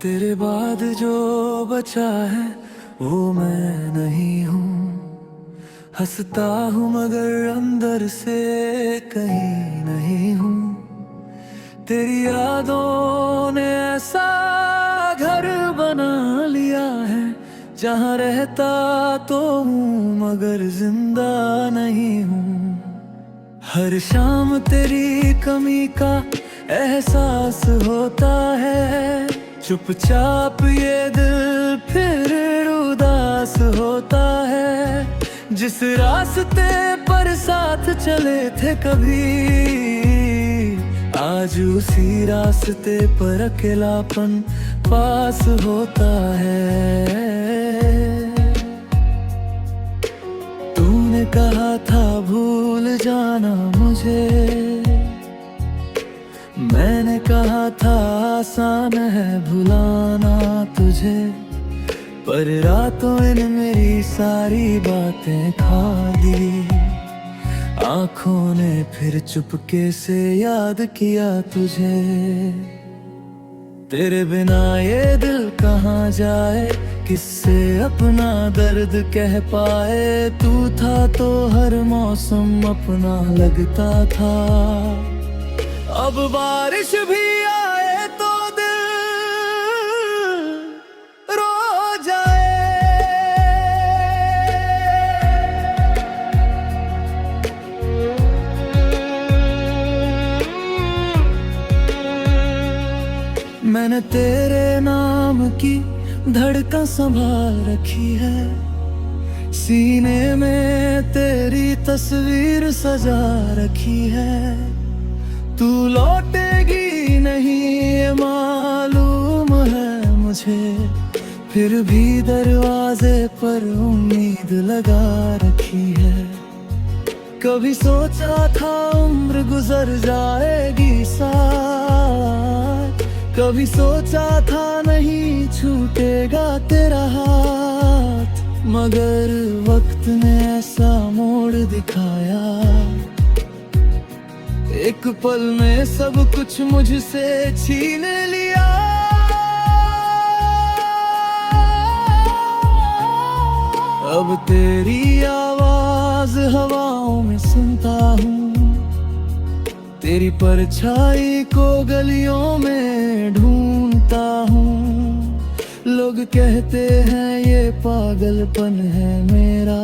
तेरे बाद जो बचा है वो मैं नहीं हूँ। हंसता हूँ मगर अंदर से कहीं नहीं हूँ। तेरी यादों ने ऐसा घर बना लिया है जहाँ रहता तो हूँ मगर जिंदा नहीं हूँ। हर शाम तेरी कमी का एहसास होता है। चुपचाप ये दिल फिर उदास होता है। जिस रास्ते पर साथ चले थे कभी, आज उसी रास्ते पर अकेलापन पास होता है। तूने कहा था भूल जाना मुझे, मैंने कहा था आसान है भुलाना तुझे। पर रातों इन मेरी सारी बातें खा दी। आँखों ने फिर चुपके से याद किया तुझे। तेरे बिना ये दिल कहाँ जाए, किससे अपना दर्द कह पाए। तू था तो हर मौसम अपना लगता था। अब बारिश भी आए तो दिल रो जाए। मैंने तेरे नाम की धड़कन संभाल रखी है। सीने में तेरी तस्वीर सजा रखी है। तू लौटेगी नहीं ये मालूम है मुझे, फिर भी दरवाजे पर उम्मीद लगा रखी है। कभी सोचा था उम्र गुजर जाएगी साथ, कभी सोचा था नहीं छूटेगा तेरा हाथ। मगर वक्त ने ऐसा मोड़ दिखाया, एक पल में सब कुछ मुझसे छीन लिया। अब तेरी आवाज हवाओं में सुनता हूँ, तेरी परछाई को गलियों में ढूंढता हूँ। लोग कहते हैं ये पागलपन है मेरा,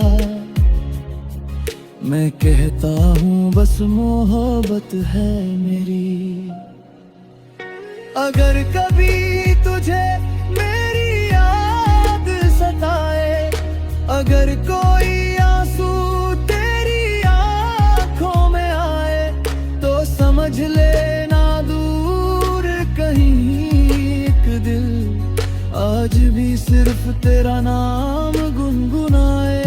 मैं कहता हूँ बस मोहब्बत है मेरी। अगर कभी तुझे मेरी याद सताए, अगर कोई आंसू तेरी आँखों में आए, तो समझ लेना दूर कहीं एक दिल आज भी सिर्फ तेरा नाम गुनगुनाए।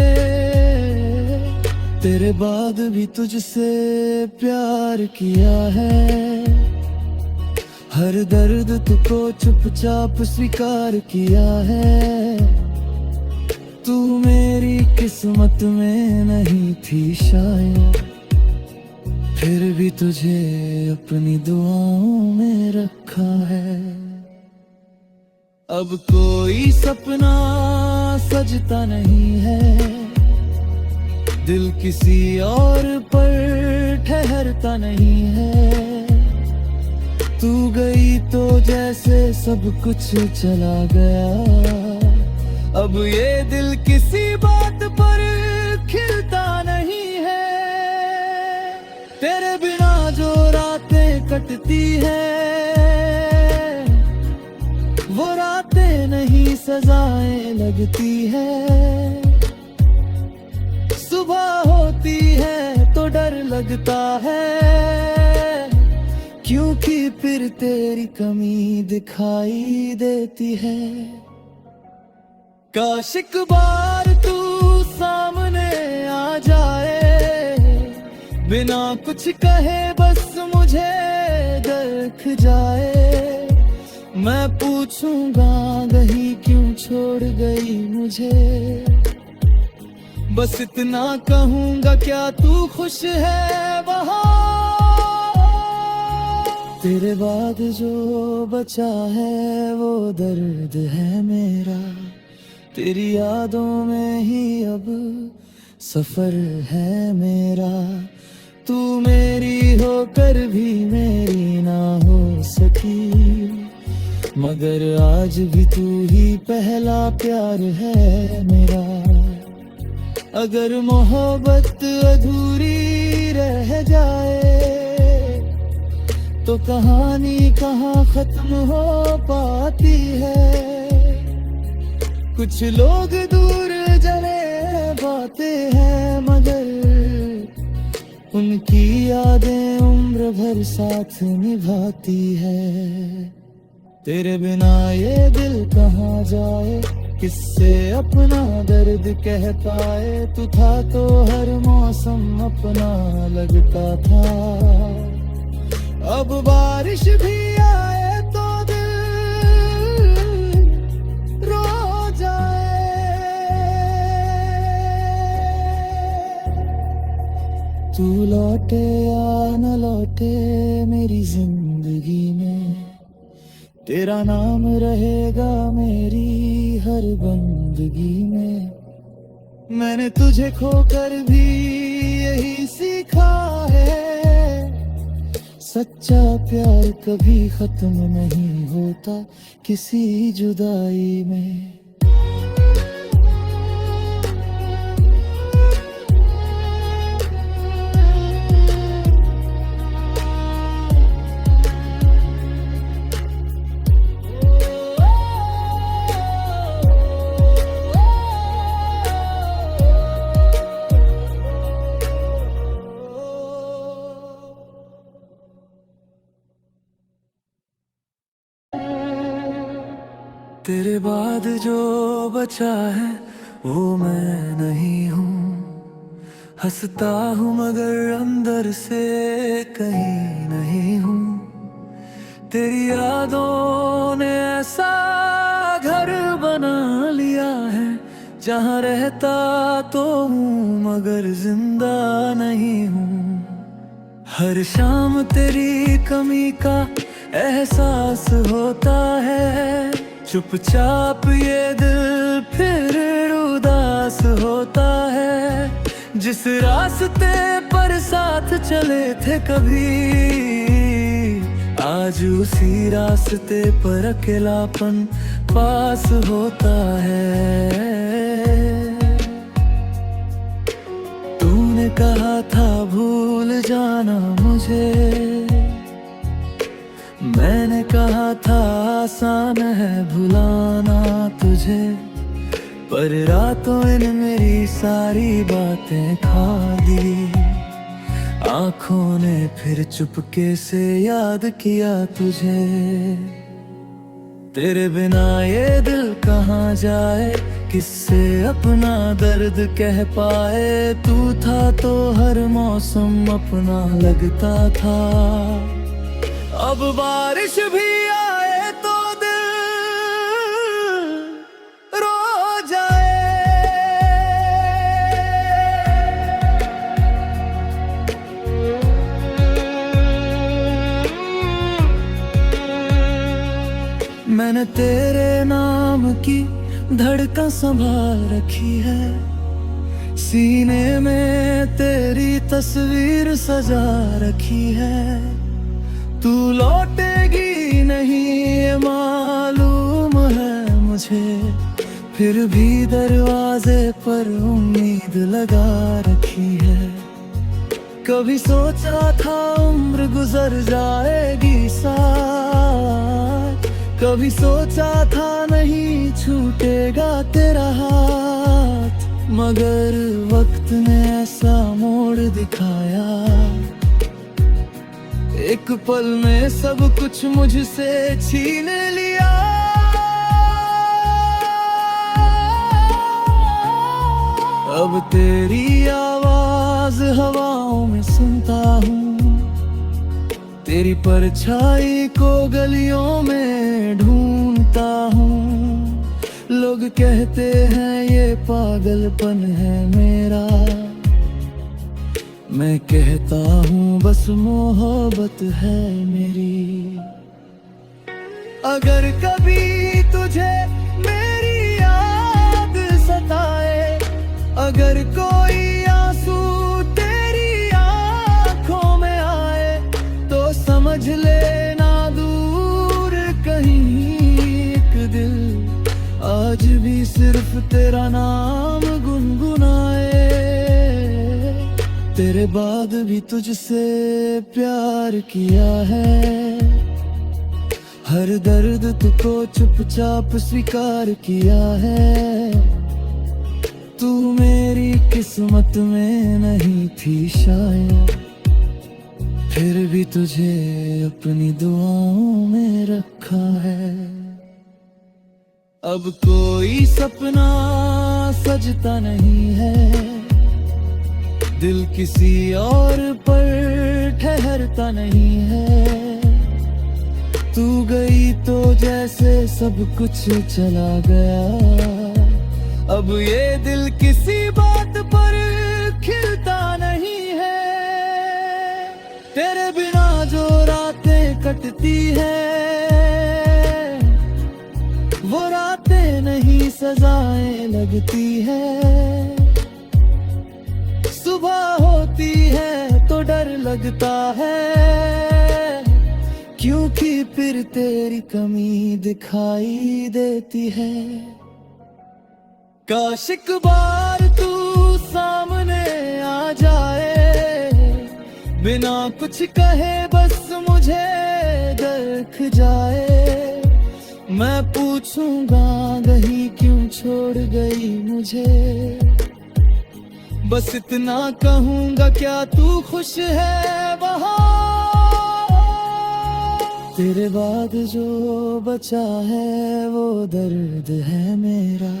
तेरे बाद भी तुझसे प्यार किया है, हर दर्द तुझको चुपचाप स्वीकार किया है। तू मेरी किस्मत में नहीं थी शायद, फिर भी तुझे अपनी दुआओं में रखा है। अब कोई सपना सजता नहीं है, दिल किसी और पर ठहरता नहीं है। तू गई तो जैसे सब कुछ चला गया, अब ये दिल किसी बात पर खिलता नहीं है। तेरे बिना जो रातें कटती है, वो रातें नहीं सजाएं लगती है। सुबह होती है तो डर लगता है, क्योंकि फिर तेरी कमी दिखाई देती है। काश एक बार तू सामने आ जाए, बिना कुछ कहे बस मुझे देख जाए। मैं पूछूंगा गही क्यों छोड़ गई मुझे, बस इतना कहूंगा क्या तू खुश है वहाँ। तेरे बाद जो बचा है वो दर्द है मेरा, तेरी यादों में ही अब सफर है मेरा। तू मेरी होकर भी मेरी ना हो सकी, मगर आज भी तू ही पहला प्यार है मेरा। अगर मोहब्बत अधूरी रह जाए तो कहानी कहाँ खत्म हो पाती है। कुछ लोग दूर चले जाते हैं मगर उनकी यादें उम्र भर साथ निभाती है। तेरे बिना ये दिल कहाँ जाए, किससे अपना दर्द कह पाए। तू था तो हर मौसम अपना लगता था, अब बारिश भी आए तो दिल रो जाए। तू लौटे या न लौटे मेरी जिंदगी में, तेरा नाम रहेगा मेरी हर बंदगी में। मैंने तुझे खोकर भी यही सीखा है, सच्चा प्यार कभी खत्म नहीं होता किसी जुदाई में। तेरे बाद जो बचा है वो मैं नहीं हूँ, हंसता हूँ मगर अंदर से कहीं नहीं हूँ। तेरी यादों ने ऐसा घर बना लिया है, जहाँ रहता तो हूँ मगर जिंदा नहीं हूँ। हर शाम तेरी कमी का एहसास होता है, चुपचाप ये दिल फिर उदास होता है। जिस रास्ते पर साथ चले थे कभी, आज उसी रास्ते पर अकेलापन पास होता है। तूने कहा था भूल जाना मुझे, मैंने कहा था आसान है भुलाना तुझे। पर रातों इन मेरी सारी बातें खा दी, आँखों ने फिर चुपके से याद किया तुझे। तेरे बिना ये दिल कहाँ जाए, किससे अपना दर्द कह पाए। तू था तो हर मौसम अपना लगता था, अब बारिश भी आए तो दिल रो जाए। मैंने तेरे नाम की धड़कन संभाल रखी है, सीने में तेरी तस्वीर सजा रखी है। तू लौटेगी नहीं ये मालूम है मुझे, फिर भी दरवाजे पर उम्मीद लगा रखी है। कभी सोचा था उम्र गुजर जाएगी साथ, कभी सोचा था नहीं छूटेगा तेरा हाथ। मगर वक्त ने ऐसा मोड़ दिखाया, एक पल में सब कुछ मुझसे छीन लिया। अब तेरी आवाज हवाओं में सुनता हूँ, तेरी परछाई को गलियों में ढूंढता हूँ। लोग कहते हैं ये पागलपन है मेरा, मैं कहता हूँ बस मोहब्बत है मेरी। अगर कभी तुझे मेरी याद सताए, अगर कोई आंसू तेरी आंखों में आए, तो समझ लेना दूर कहीं एक दिल आज भी सिर्फ तेरा नाम गुनगुनाए। तेरे बाद भी तुझसे प्यार किया है, हर दर्द तुझको चुपचाप स्वीकार किया है। तू मेरी किस्मत में नहीं थी शायद, फिर भी तुझे अपनी दुआओं में रखा है। अब कोई सपना सजता नहीं है, दिल किसी और पर ठहरता नहीं है। तू गई तो जैसे सब कुछ चला गया, अब ये दिल किसी बात पर खिलता नहीं है। तेरे बिना जो रातें कटती है, वो रातें नहीं सजाएं लगती है। सुबह होती है तो डर लगता है, क्योंकि फिर तेरी कमी दिखाई देती है। काश एक बार तू सामने आ जाए, बिना कुछ कहे बस मुझे देख जाए। मैं पूछूंगा गही क्यों छोड़ गई मुझे, बस इतना कहूंगा क्या तू खुश है वहाँ। तेरे बाद जो बचा है वो दर्द है मेरा,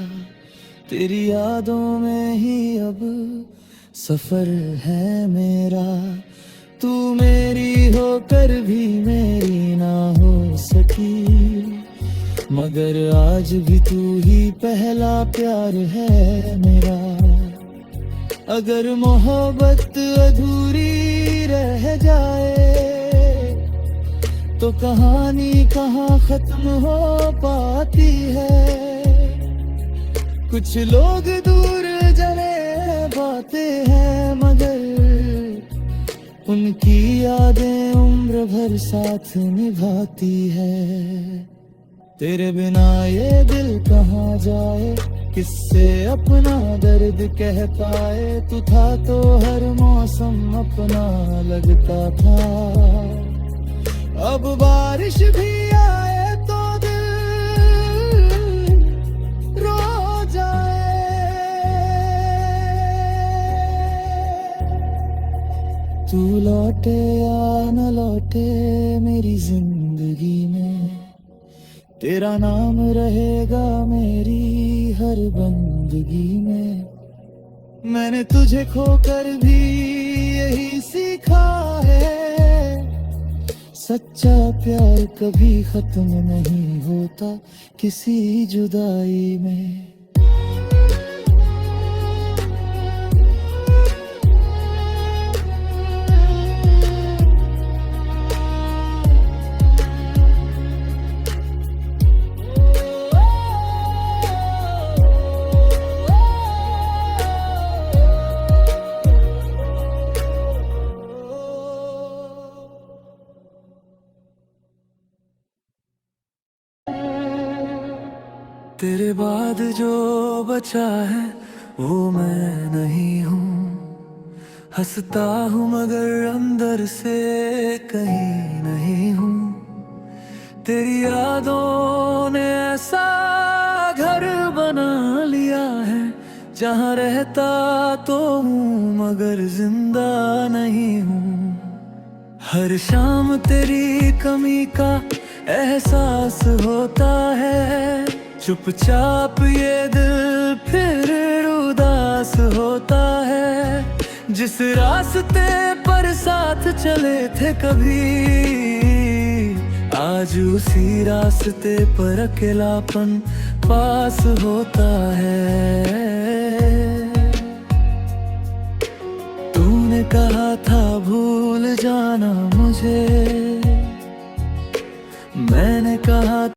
तेरी यादों में ही अब सफर है मेरा। तू मेरी होकर भी मेरी ना हो सकी, मगर आज भी तू ही पहला प्यार है मेरा। अगर मोहब्बत अधूरी रह जाए, तो कहानी कहाँ खत्म हो पाती है। कुछ लोग दूर चले जाते हैं, मगर उनकी यादें उम्र भर साथ निभाती है। तेरे बिना ये दिल कहाँ जाए, किससे अपना दर्द कह पाए। तू था तो हर मौसम अपना लगता था, अब बारिश भी आए तो दिल रो जाए। तू लौटे या न लौटे मेरी जिंदगी में, तेरा नाम रहेगा मेरी हर बंदगी में। मैंने तुझे खोकर भी यही सीखा है, सच्चा प्यार कभी खत्म नहीं होता किसी जुदाई में। तेरे बाद जो बचा है वो मैं नहीं हूँ, हंसता हूँ मगर अंदर से कहीं नहीं हूँ। तेरी यादों ने ऐसा घर बना लिया है, जहाँ रहता तो हूँ मगर जिंदा नहीं हूँ। हर शाम तेरी कमी का एहसास होता है, चुपचाप ये दिल फिर उदास होता है। जिस रास्ते पर साथ चले थे कभी, आज उसी रास्ते पर अकेलापन पास होता है। तूने कहा था भूल जाना मुझे, मैंने कहा